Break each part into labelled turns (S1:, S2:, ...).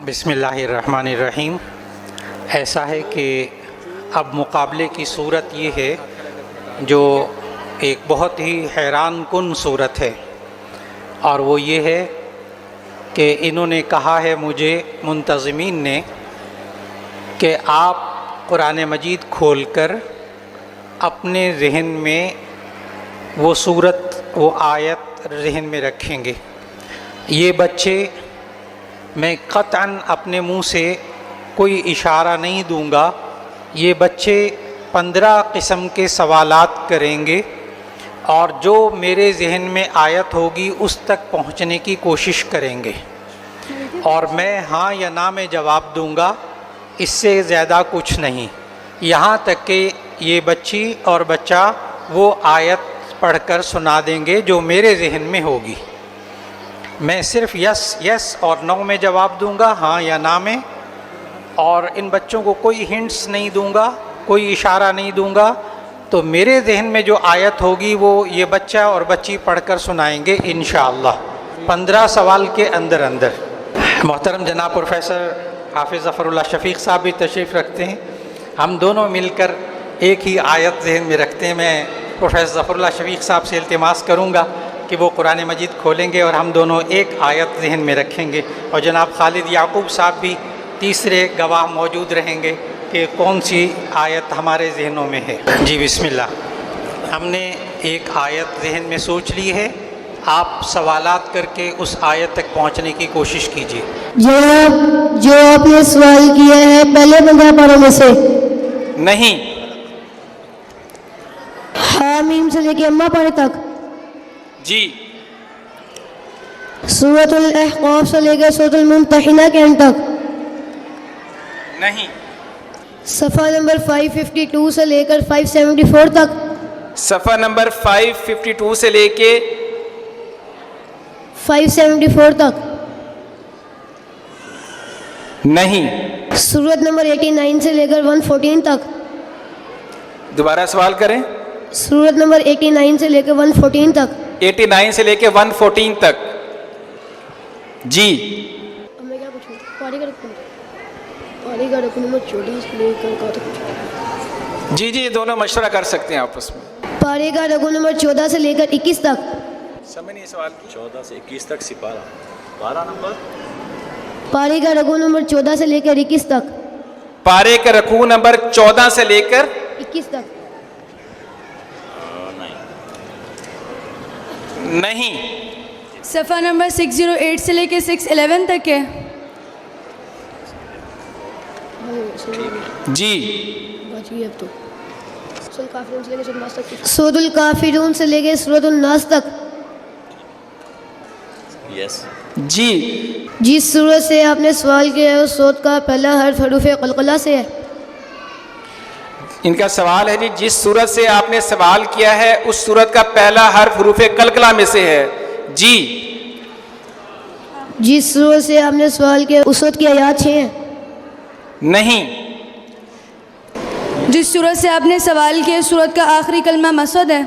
S1: بسم اللہ الرحمن الرحیم۔ ایسا ہے کہ اب مقابلے کی صورت یہ ہے جو ایک بہت ہی حیران کن صورت ہے، اور وہ یہ ہے کہ انہوں نے کہا ہے مجھے منتظمین نے کہ آپ قرآن مجید کھول کر اپنے ذہن میں وہ صورت وہ آیت ذہن میں رکھیں گے۔ یہ بچے میں قطعاً اپنے منہ سے کوئی اشارہ نہیں دوں گا، یہ بچے 15 قسم کے سوالات کریں گے اور جو میرے ذہن میں آیت ہوگی اس تک پہنچنے کی کوشش کریں گے، اور میں ہاں یا نہ میں جواب دوں گا، اس سے زیادہ کچھ نہیں، یہاں تک کہ یہ بچی اور بچہ وہ آیت پڑھ کر سنا دیں گے جو میرے ذہن میں ہوگی۔ میں صرف یس اور نو میں جواب دوں گا، ہاں یا نہ میں، اور ان بچوں کو کوئی ہنٹس نہیں دوں گا، کوئی اشارہ نہیں دوں گا، تو میرے ذہن میں جو آیت ہوگی وہ یہ بچہ اور بچی پڑھ کر سنائیں گے انشاءاللہ 15 سوال کے اندر۔ محترم جناب پروفیسر حافظ ظفر اللہ شفیق صاحب بھی تشریف رکھتے ہیں، ہم دونوں مل کر ایک ہی آیت ذہن میں رکھتے ہیں۔ میں پروفیسر ظفر اللہ شفیق صاحب سے التماس کروں گا کہ وہ قرآن مجید کھولیں گے اور ہم دونوں ایک آیت ذہن میں رکھیں گے، اور جناب خالد یعقوب صاحب بھی تیسرے گواہ موجود رہیں گے کہ کون سی آیت ہمارے ذہنوں میں ہے۔ جی بسم اللہ۔ ہم نے ایک آیت ذہن میں سوچ لی ہے، آپ سوالات کر کے اس آیت تک پہنچنے کی کوشش کیجیے۔
S2: جناب جو آپ نے سوال کیا ہے پہلے 15 پاروں میں سے
S3: نہیں،
S2: حامیم سے لے کے اما پارے تک،
S3: جی
S2: سورۃ الاحقاف سے لے کے سورۃ الممتحنہ کے اینڈ تک،
S3: نہیں،
S2: صفحہ نمبر 552 سے لے کر 574 تک،
S3: صفحہ نمبر 552 سے لے کے
S2: 574 تک،
S3: نہیں،
S2: سورۃ نمبر 89 سے لے کر 114 تک،
S3: دوبارہ سوال کریں۔
S2: سورۃ نمبر 89 سے لے کے 114 تک،
S3: 89 سے لے کے 114 تک، جی
S2: میں کیا پوچھوں؟ پارے کا رکن نمبر 14 سے لے کر کہاں تک؟
S3: جی دونوں مشورہ کر سکتے ہیں آپس میں۔
S2: پارے کا رکن نمبر 14 سے لے کر 21 تک،
S3: سمجھ نہیں سوال کی؟
S4: 14 سے 21 تک سپارہ 12 نمبر،
S2: پارے کا رکن نمبر 14 سے لے کر 21 تک،
S3: پارے کا رکوع نمبر 14 سے لے کر
S2: 21 تک،
S3: نہیں،
S5: صفحہ نمبر 608 سے لے کے 611 تک ہے،
S3: جی
S2: سورۃ الکافرون سے لے کے سورۃ الناس تک،
S4: یس،
S3: جی
S2: جس سورت سے آپ نے سوال کیا ہے اس سورت کا پہلا حرف حروف قلقلہ سے ہے۔
S3: ان کا سوال ہے جس صورت سے آپ نے سوال کیا ہے اس صورت کا پہلا حرف حروف قلقلہ میں سے ہے، جی
S2: جس سورت سے آپ نے سوال کیا اس سورت کی آیات 6 ہیں۔
S3: نہیں،
S5: جس صورت سے آپ نے سوال کیا صورت کا آخری کلمہ مسعود ہے،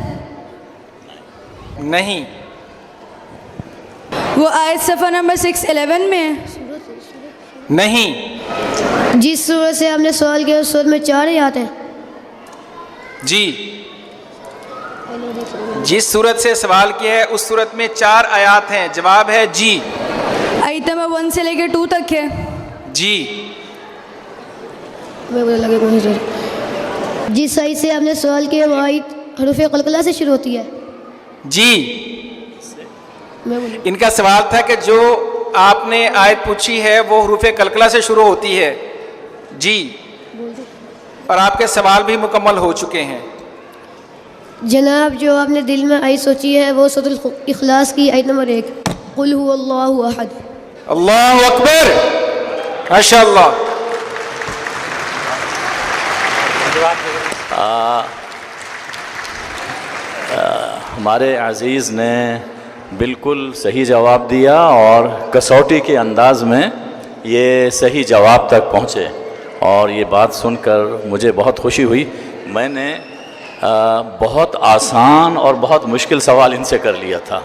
S3: نہیں،
S5: وہ آیت صفحہ نمبر 611 میں ہے،
S3: نہیں،
S2: جس سورت سے آپ نے سوال کیا اس سورت میں 4 آیات ہیں۔
S3: جی جس صورت سے سوال کیا ہے اس صورت میں 4 آیات ہیں، جواب ہے جی،
S5: آیت نمبر 1 سے لے کے 2 تک ہے،
S3: جی
S2: جس آیت سے آپ نے سوال کیا وہ آیت حروف قلقلہ سے شروع ہوتی ہے۔
S3: جی ان کا سوال تھا کہ جو آپ نے آیت پوچھی ہے وہ حروف قلقلہ سے شروع ہوتی ہے، جی، اور آپ کے سوال بھی مکمل ہو چکے ہیں۔
S2: جناب جو آپ نے دل میں آیت سوچی ہے وہ سورۃ الاخلاص کی آیت نمبر 1، قل هو اللہ احد۔
S3: اللہ اکبر، ماشاء اللہ۔
S4: ہمارے عزیز نے بالکل صحیح جواب دیا اور کسوٹی کے انداز میں یہ صحیح جواب تک پہنچے، اور یہ بات سن کر مجھے بہت خوشی ہوئی۔ میں نے بہت آسان اور بہت مشکل سوال ان سے کر لیا تھا۔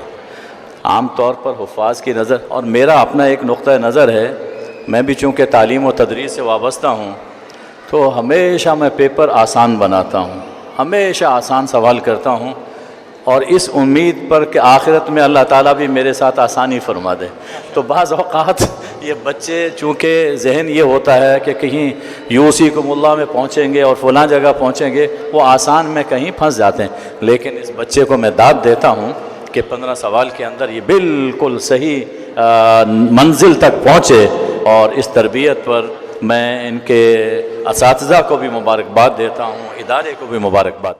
S4: عام طور پر حفاظ کی نظر، اور میرا اپنا ایک نقطہ نظر ہے میں بھی چونکہ تعلیم و تدریس سے وابستہ ہوں تو ہمیشہ میں پیپر آسان بناتا ہوں، ہمیشہ آسان سوال کرتا ہوں، اور اس امید پر کہ آخرت میں اللہ تعالیٰ بھی میرے ساتھ آسانی فرما دے۔ تو بعض اوقات یہ بچے چونکہ ذہن یہ ہوتا ہے کہ کہیں یوسیکم اللہ میں پہنچیں گے اور فلاں جگہ پہنچیں گے، وہ آسان میں کہیں پھنس جاتے ہیں، لیکن اس بچے کو میں داد دیتا ہوں کہ 15 سوال کے اندر یہ بالکل صحیح منزل تک پہنچے، اور اس تربیت پر میں ان کے اساتذہ کو بھی مبارکباد دیتا ہوں، ادارے کو بھی مبارکباد۔